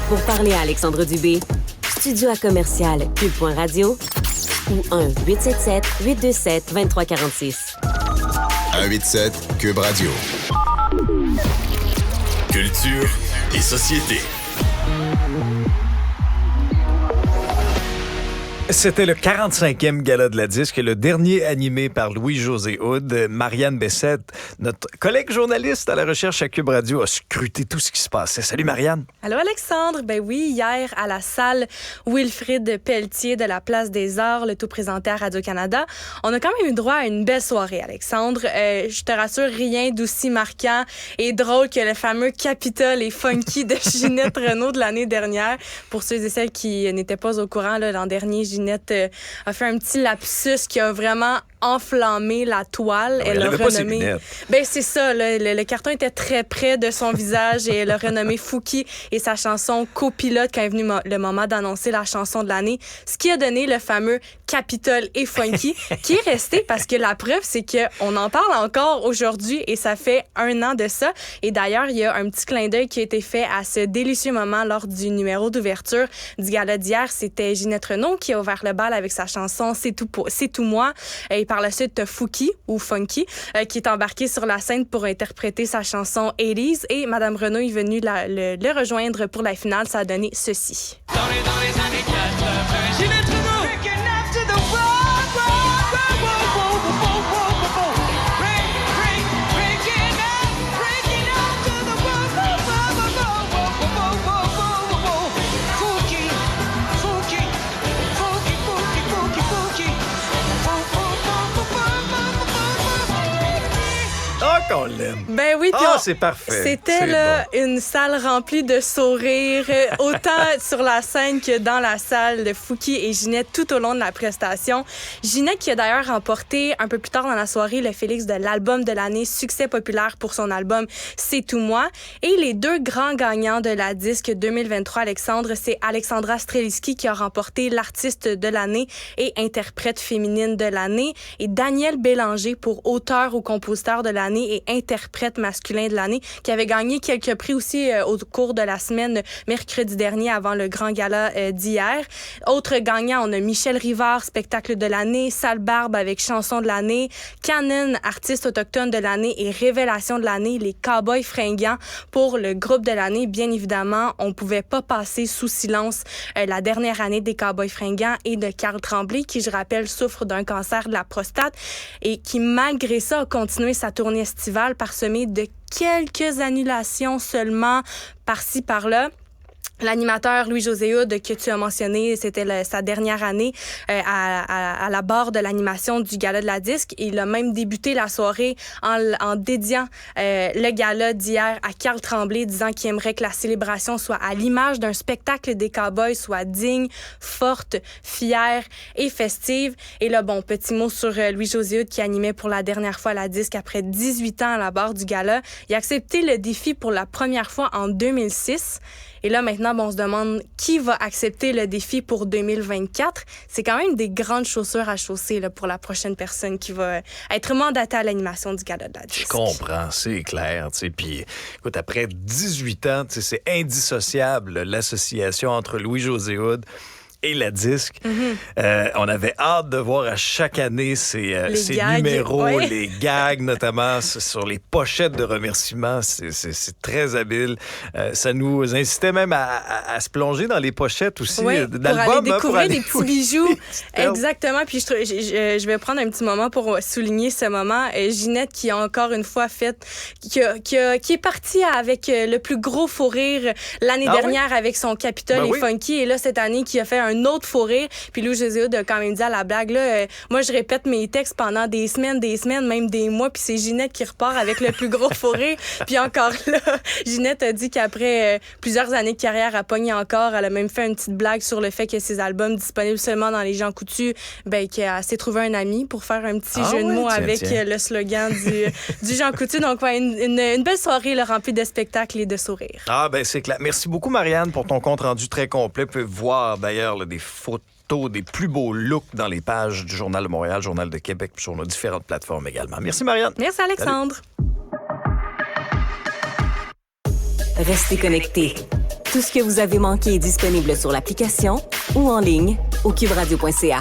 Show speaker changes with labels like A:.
A: Pour parler à Alexandre Dubé, studio à commercial cube.radio ou 1-877-827-2346.
B: 187 Cube Radio.
C: Culture et société.
D: C'était le 45e Gala de la Disque, le dernier animé par Louis-José Hood. Marianne Bessette, notre collègue journaliste à la recherche à Cube Radio, a scruté tout ce qui se passait. Salut Marianne.
E: Allô Alexandre. Ben oui, hier à la salle Wilfrid Pelletier de la Place des Arts, le tout présenté à Radio-Canada, on a quand même eu droit à une belle soirée, Alexandre. Je te rassure, rien d'aussi marquant et drôle que le fameux Capitole et Funky de Ginette Renault de l'année dernière. Pour ceux et celles qui n'étaient pas au courant, là, l'an dernier, Ginette a fait un petit lapsus qui a vraiment enflammé la toile.
D: Elle a renommé.
E: Ben c'est ça, là, le carton était très près de son visage et elle a renommé Fouki et sa chanson Copilote quand est venu le moment d'annoncer la chanson de l'année, ce qui a donné le fameux Capitole et Funky qui est resté parce que la preuve c'est que on en parle encore aujourd'hui et ça fait 1 an de ça. Et d'ailleurs, il y a un petit clin d'œil qui a été fait à ce délicieux moment lors du numéro d'ouverture du gala d'hier. C'était Ginette Renault qui a ouvert le bal avec sa chanson C'est tout moi. Et par la suite, Fouki ou Funky qui est embarqué sur la scène pour interpréter sa chanson 80s. Et Madame Renault est venue le rejoindre pour la finale. Ça a donné ceci.
F: Dans les années 80, Ginette Renault!
D: Qu'on l'aime.
E: Ben oui,
D: c'est parfait.
E: C'était là une salle remplie de sourires, autant sur la scène que dans la salle de Fouki et Ginette tout au long de la prestation. Ginette qui a d'ailleurs remporté un peu plus tard dans la soirée le Félix de l'album de l'année, succès populaire pour son album C'est tout moi. Et les 2 grands gagnants de la disque 2023, Alexandre, c'est Alexandra Streliski qui a remporté l'artiste de l'année et interprète féminine de l'année et Daniel Bélanger pour auteur ou compositeur de l'année et interprète masculin de l'année, qui avait gagné quelques prix aussi au cours de la semaine mercredi dernier avant le grand gala d'hier. Autres gagnants, on a Michel Rivard, spectacle de l'année, Sale Barbe avec chanson de l'année, Canon, artiste autochtone de l'année et révélation de l'année, les Cowboys fringants pour le groupe de l'année. Bien évidemment, on pouvait pas passer sous silence la dernière année des Cowboys fringants et de Carl Tremblay, qui, je rappelle, souffre d'un cancer de la prostate et qui, malgré ça, a continué sa tournée estivale parsemée de quelques annulations seulement par-ci, par-là. L'animateur Louis-José Hood que tu as mentionné, c'était sa dernière année à la barre de l'animation du gala de la disque. Il a même débuté la soirée en dédiant le gala d'hier à Carl Tremblay, disant qu'il aimerait que la célébration soit à l'image d'un spectacle des Cowboys, soit digne, forte, fière et festive. Et là, bon, petit mot sur Louis-José Hood qui animait pour la dernière fois la disque après 18 ans à la barre du gala. Il a accepté le défi pour la première fois en 2006. Et là, maintenant, on se demande qui va accepter le défi pour 2024. C'est quand même des grandes chaussures à chausser là, pour la prochaine personne qui va être mandatée à l'animation du gala de la disque.
D: Je comprends, c'est clair. Puis, écoute, après 18 ans, c'est indissociable l'association entre Louis-José Hood et la disque. On avait hâte de voir à chaque année ces numéros, les gags notamment sur les pochettes de remerciements. C'est très habile. Ça nous incitait même à se plonger dans les pochettes aussi d'albums.
E: Pour aller découvrir des petits bijoux. Exactement. Puis je vais prendre un petit moment pour souligner ce moment. Ginette qui a encore une fois qui est partie avec le plus gros faux rire l'année dernière avec son Capitole et Funky. Et là, cette année, qui a fait un autre faux rire. Puis Louis-José Hood a quand même dit à la blague, là, moi, je répète mes textes pendant des semaines, même des mois, puis c'est Ginette qui repart avec le plus gros faux rire. Puis encore là, Ginette a dit qu'après plusieurs années de carrière, elle pognait encore. Elle a même fait une petite blague sur le fait que ses albums disponibles seulement dans les Jean Coutu, qu'elle s'est trouvé un ami pour faire un petit jeu de mots avec le slogan du Jean Coutu. Donc, une belle soirée là, remplie de spectacles et de sourires.
D: Ah, c'est clair. Merci beaucoup, Marianne, pour ton compte-rendu très complet. Vous pouvez voir, d'ailleurs, des photos des plus beaux looks dans les pages du Journal de Montréal, Journal de Québec, sur nos différentes plateformes également. Merci, Marianne.
E: Merci, Alexandre.
A: Salut. Restez connectés. Tout ce que vous avez manqué est disponible sur l'application ou en ligne au cuberadio.ca.